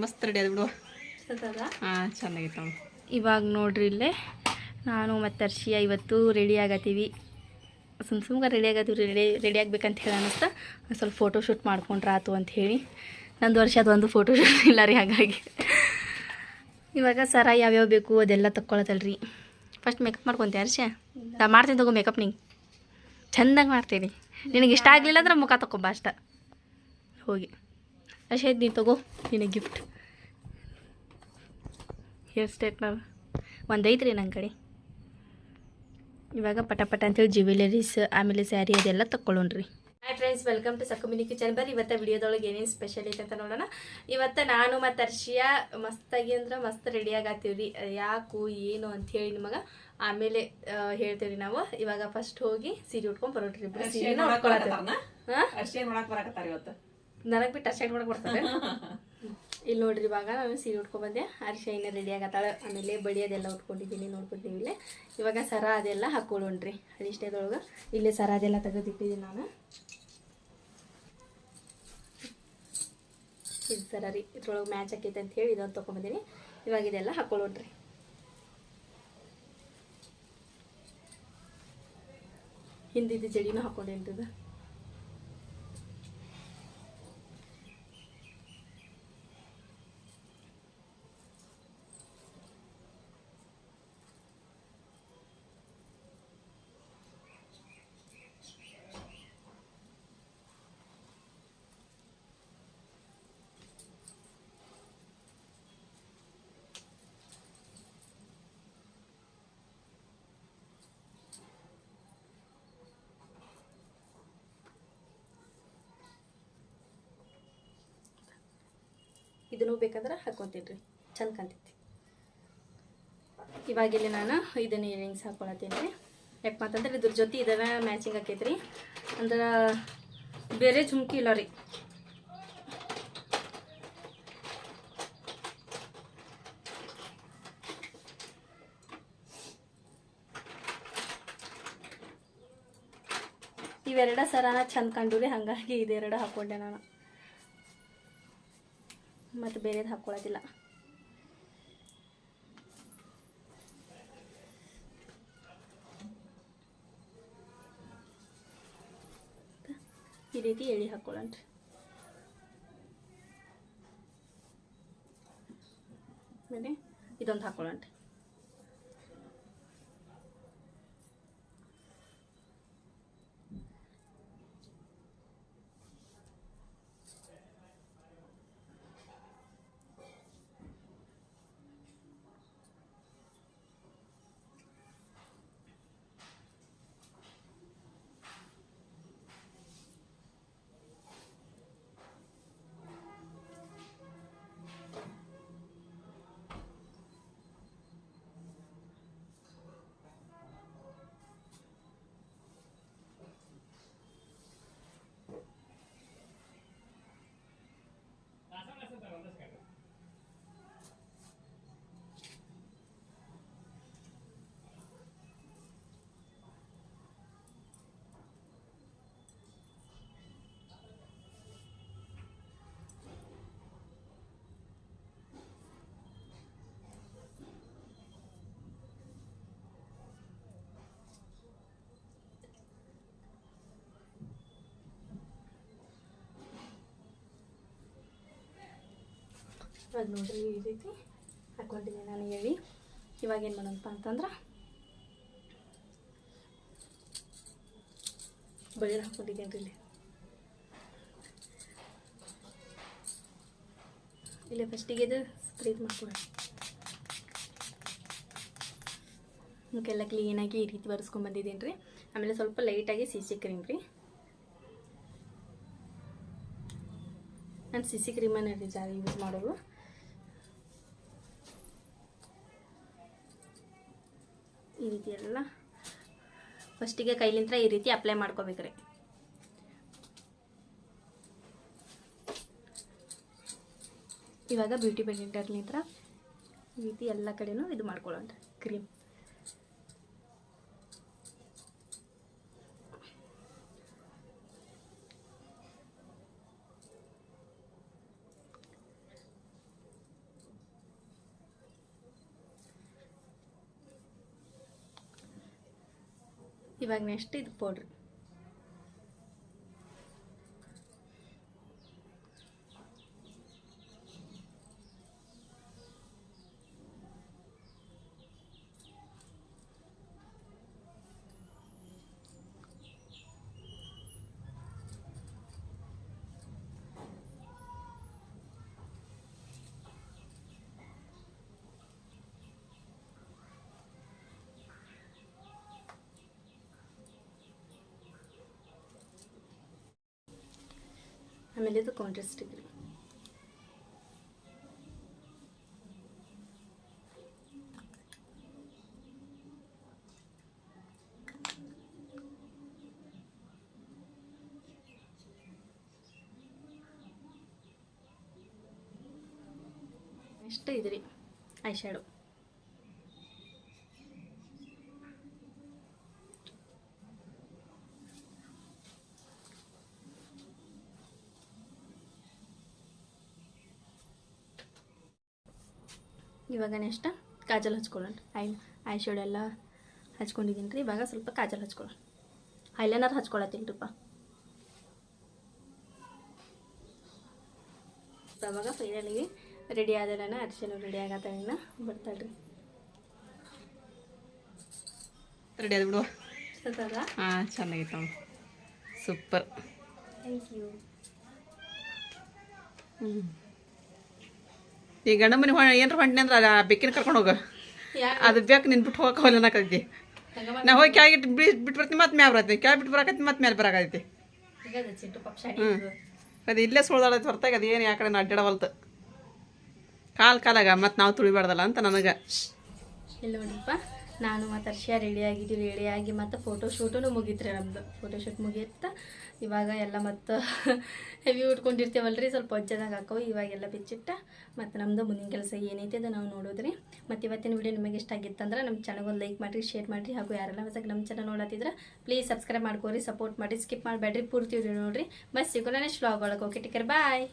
ಮಸ್ತ್ ರೆಡಿ ಅದ ಬಿಡು. ಹಾಂ ಚೆನ್ನಾಗಿತ್ತು. ಇವಾಗ ನೋಡ್ರಿ ಇಲ್ಲೇ ನಾನು ಮತ್ತು ಅರ್ಷಿಯಾ ಇವತ್ತು ರೆಡಿ ಆಗತ್ತೀವಿ. ಸುಮ್ಗೆ ರೆಡಿ ಆಗತ್ತೀವಿ, ರೆಡಿ ಆಗ್ಬೇಕಂತ ಹೇಳಿ ಅನ್ನಿಸ್ತಾ ಸ್ವಲ್ಪ ಫೋಟೋ ಶೂಟ್ ಮಾಡ್ಕೊಂಡ್ರೆ ಆತು ಅಂತ ಹೇಳಿ. ನಂದು ವರ್ಷ ಅದೊಂದು ಫೋಟೋ ಶೂಟ್ ಇಲ್ಲ ರೀ, ಹಾಗಾಗಿ ಇವಾಗ ಸರ ಯಾವ್ಯಾವ ಬೇಕು ಅದೆಲ್ಲ ತಕ್ಕೊಳತ್ತಲ್ರಿ. ಫಸ್ಟ್ ಮೇಕಪ್ ಮಾಡ್ಕೊತೀಯ ಹರ್ಷ? ನಾ ಮಾಡ್ತೀನಿ ತಗೋ ಮೇಕಪ್, ನಿಂಗೆ ಚೆಂದಾಗಿ ಮಾಡ್ತೀನಿ. ನಿನಗೆ ಇಷ್ಟ ಆಗಲಿಲ್ಲ ಅಂದ್ರೆ ಮುಖ ತಗೊಬ್ಬ ಅಷ್ಟ ಹೋಗಿ. ಅಷ್ಟೇ ನೀನು ತಗೋ, ನಿನಗೆ ಗಿಫ್ಟ್ ಹೇರ್ ಸ್ಟ್ರೈಟ್ನರ್ ಒಂದು ಐತ್ರಿ ನನ್ನ ಕಡೆ. ಇವಾಗ ಪಟ ಅಂತೇಳಿ ಜ್ಯುವೆಲರೀಸ್ ಆಮೇಲೆ ಸ್ಯಾರಿ ಅದೆಲ್ಲ ತಕ್ಕೊಳ್ಳೋಣ್ರಿ. Hi friends, welcome to Sakkumini kitchen. ಬರ್ರಿ ಇವತ್ತು ವಿಡಿಯೋದೊಳಗೆ ಏನೇನು ಸ್ಪೆಷಲ್ ಐತೆ ಅಂತ ನೋಡೋಣ. ಇವತ್ತು ನಾನು ಮತ್ತು ಅರ್ಷಿಯಾ ಮಸ್ತಾಗಿ ಅಂದ್ರೆ ಮಸ್ತ್ ರೆಡಿ ಆಗತ್ತೀವಿ ರೀ. ಯಾಕು ಏನು ಅಂಥೇಳಿ ನಿಮಗೆ ಆಮೇಲೆ ಹೇಳ್ತೀವಿ ರೀ. ನಾವು ಇವಾಗ ಫಸ್ಟ್ ಹೋಗಿ ಸೀರೆ ಉಟ್ಕೊಂಡು ಬರೋಣ್ರಿ. ನನಗೆ ಬಿಟ್ಟು ಅರ್ಷ ಮಾಡಕ್ಕೆ ಬರ್ತದೆ. ಇಲ್ಲಿ ನೋಡ್ರಿ, ಇವಾಗ ನಾನು ಸೀರೆ ಉಟ್ಕೊಂಡ್ಬಂದೆ. ಅರ್ಷ ಇನ್ನೂ ರೆಡಿ ಆಗತ್ತಾಳೆ. ಆಮೇಲೆ ಬಡಿ ಅದೆಲ್ಲ ಉಟ್ಕೊಂಡಿದ್ದೀನಿ, ನೋಡ್ಕೊತೀವಿ ಇಲ್ಲೇ. ಇವಾಗ ಸರ ಅದೆಲ್ಲ ಹಾಕ್ಕೊಳ್ಳೋಣ್ರಿ. ಅದಿಷ್ಟೇದೊಳಗೆ ಇಲ್ಲೇ ಸರ ಅದೆಲ್ಲ ತೆಗೆದಿಟ್ಟಿದ್ದೀನಿ ನಾನು. ಇದು ಸರ ರೀ, ಇದ್ರೊಳಗೆ ಮ್ಯಾಚ್ ಆಕೈತೆ ಅಂತ ಹೇಳಿ ಇದೊಂದು ತೊಗೊಂಬಂದೀನಿ. ಇವಾಗ ಇದೆಲ್ಲ ಹಾಕ್ಕೊಳ್ಳೋಣ್ರಿ. ಹಿಂದಿದ್ದು ಜಡಿನೂ ಹಾಕ್ಕೊಂಡೇನ್ರಿ. ಇದನ್ನು ಬೇಕಂದ್ರೆ ಹಾಕ್ಕೊತೀನಿ ರೀ, ಚಂದ ಕಾಣ್ತೈತಿ. ಇವಾಗಿಲ್ಲಿ ನಾನು ಇದನ್ನು ಇಯರಿಂಗ್ಸ್ ಹಾಕ್ಕೊಳತ್ತೀನಿ ರೀ. ಯಾಕೆ ಮಾತಂದ್ರೆ ಇದ್ರ ಜೊತೆ ಇದನ್ನ ಮ್ಯಾಚಿಂಗ್ ಆಕೈತಿ ರೀ. ಅಂದ್ರೆ ಬೇರೆ ಜುಮ್ಕಿ ಇಲ್ಲ ರೀ. ಇವೆರಡ ಸರಾನ ಚಂದ ಕಂಡು ರೀ, ಹಾಗಾಗಿ ಇದೆರಡು ಹಾಕ್ಕೊಂಡೆ ನಾನು. ಮತ್ತು ಬೇರೆದು ಹಾಕ್ಕೊಳ್ಳೋದಿಲ್ಲ. ಈ ರೀತಿ ಎಳಿ ಹಾಕ್ಕೊಳ್ಳೋಣ್ರಿ. ಆಮೇಲೆ ಇದೊಂದು ಹಾಕ್ಕೊಳ್ಳೋಣ್ರಿ. ಅದು ನೋಡ್ರಿ, ಈ ರೀತಿ ಹಾಕ್ಕೊಂಡಿದ್ದೀನಿ ನಾನು ಹೇಳಿ. ಇವಾಗ ಏನು ಮಾಡೋಣಪ್ಪ ಅಂತಂದ್ರೆ ಬಳಿ ಹಾಕ್ಕೊಂಡಿದ್ದೀನಿ ರೀ. ಇಲ್ಲಿ ಫಸ್ಟಿಗೆ ಇದು ಸ್ಪ್ರೇದ್ ಮಾಡ್ಕೊಳ್ಳಿ. ಮುಖೆಲ್ಲ ಕ್ಲೀನಾಗಿ ಈ ರೀತಿ ಬರ್ಸ್ಕೊಂಡ್ಬಂದಿದ್ದೀನಿ ರೀ. ಆಮೇಲೆ ಸ್ವಲ್ಪ ಲೈಟಾಗಿ CC ಕ್ರೀಮ್ ರೀ. ನಾನು CC ಕ್ರೀಮನ್ನು ರೀ ಜಾರಿ ಯೂಸ್ ಮಾಡೋದು. ಈ ರೀತಿ ಎಲ್ಲ ಫಸ್ಟಿಗೆ ಕೈಲಿಂತ್ರ ಈ ರೀತಿ ಅಪ್ಲೈ ಮಾಡ್ಕೋಬೇಕ್ರಿ. ಇವಾಗ ಬ್ಯೂಟಿ ಬ್ಲೆಂಡರ್ಲಿಂತ್ರ ಈ ರೀತಿ ಎಲ್ಲ ಕಡೆನೂ ಇದು ಮಾಡ್ಕೊಳ್ಳೋಣ ಕ್ರೀಮ್. ಇವಾಗ ನೆಕ್ಸ್ಟ್ ಇದು ಪೌಡ್ರ್. ಆಮೇಲೆ ಇದು ಕೌಂಟರ್ ಸ್ಟಿಕ್. ನೆಕ್ಸ್ಟ್ ಇದ್ರಿ ಐ ಶ್ಯಾಡೋ. ಇವಾಗ ನೆಕ್ಸ್ಟ್ ಕಾಜಲ್ ಹಚ್ಕೊಳ್ಳೋಣ. ಐ ಶ್ಯಾಡೋ ಎಲ್ಲ ಹಚ್ಕೊಂಡಿದ್ದೀನಿ ರೀ. ಇವಾಗ ಸ್ವಲ್ಪ ಕಾಜಲ್ ಹಚ್ಕೊಳ್ಳೋಣ. ಐಲೈನರ್ ಹಚ್ಕೊಳತ್ತಿಲ್ರಿಪ್ಪ. ಅವಾಗ ಫೈನಲಿ ರೆಡಿ ಆದಲ್ಲ. ಅರ್ಶಿನ ರೆಡಿ ಆಗತ್ತೇನ ಬರ್ತಾಳ್ರಿ. ರೆಡಿ ಆದ ಬಿಡುವ. ಸತ್ತದ? ಹಾಂ, ಚೆನ್ನಾಗಿತ್ತು. ಸೂಪರ್. Thank you. ಈ ಗಂಡ ಮನೆ ಏನಾರ ಹೊಂಟ್ನಿ ಅಂದ್ರೆ ಅದು ಬೆಕ್ಕಿನ ಕರ್ಕೊಂಡು ಹೋಗ. ಅದು ಬೇಕು ನಿನ್ ಬಿಟ್ಟು ಹೋಗಕ್ಕೆ ಹೋಗಲ್ಲ ಅನ್ನಕತ್ತಿ. ನಾ ಹೋಗಿ ಕೆಳಗೆ ಬಿಟ್ಟು ಬರ್ತೀನಿ, ಮತ್ತೆ ಮ್ಯಾಲ ಬರತ್ತೀನಿ. ಕೆಳಗೆ ಬಿಟ್ಟು ಬರಾಕತ್ತಿ, ಮತ್ತೆ ಮ್ಯಾಲೆ ಬರಾಕತ್ತಿ. ಅದು ಇಲ್ಲೇ ಸುಳ್ದಾಡೈತಿ ಹೊರತಾಗ ಅದು ಏನು ಯಾಕಡೆ ಅಡ್ಡಾಡವಲ್ತು. ಕಾಲಾಗ ಮತ್ತು ನಾವು ತುಳಿಬಾರ್ದಲ್ಲ ಅಂತ ನನಗೆ. ಇಲ್ಲ ನೋಡಿಪ್ಪ, ನಾನು ಮತ್ತು ಅರ್ಷಿಯಾ ರೆಡಿಯಾಗಿದ್ದೀವಿ. ರೆಡಿಯಾಗಿ ಮತ್ತು ಫೋಟೋಶೂಟೂ ಮುಗೀತ್ರಿ. ನಮ್ಮದು ಫೋಟೋಶೂಟ್ ಮುಗಿಯುತ್ತಾ ಇವಾಗ ಎಲ್ಲ ಮತ್ತು ಹೆವಿ ಉಟ್ಕೊಂಡಿರ್ತೀವಲ್ರಿ, ಸ್ವಲ್ಪ ಒಜ್ಜದಾಗ ಹಾಕವು. ಇವಾಗೆಲ್ಲ ಬಿಚ್ಚಿಟ್ಟ ಮತ್ತು ನಮ್ಮದು ಮುಂದಿನ ಕೆಲಸ ಏನೈತೆ ಅದು ನಾವು ನೋಡೋದ್ರಿ. ಮತ್ತು ಇವತ್ತಿನ ವಿಡಿಯೋ ನಿಮಗೆ ಇಷ್ಟ ಆಗಿತ್ತಂದ್ರೆ ನಮ್ಮ ಚಾನಲ್ ಒಂದು ಲೈಕ್ ಮಾಡಿರಿ, ಶೇರ್ ಮಾಡಿರಿ. ಹಾಗೂ ಯಾರೆಲ್ಲ ಹೊಸಕ್ಕೆ ನಮ್ಮ ಚಾನಲ್ ನೋಡತ್ತಿದ್ರೆ ಪ್ಲೀಸ್ ಸಬ್ಸ್ಕ್ರೈಬ್ ಮಾಡ್ಕೋರಿ, ಸಪೋರ್ಟ್ ಮಾಡಿ, ಸ್ಕಿಪ್ ಮಾಡಬೇಡ್ರಿ, ಪೂರ್ತಿ ವಿಡಿಯೋ ನೋಡಿರಿ. ಬಸ್ ಸಿಗೋಣ ನೆಕ್ಸ್ಟ್ ವ್ಲಾಗ್ ಒಳಗೆ. ಓಕೆ, ಟೇಕ್ ಕೇರ್, ಬಾಯ್.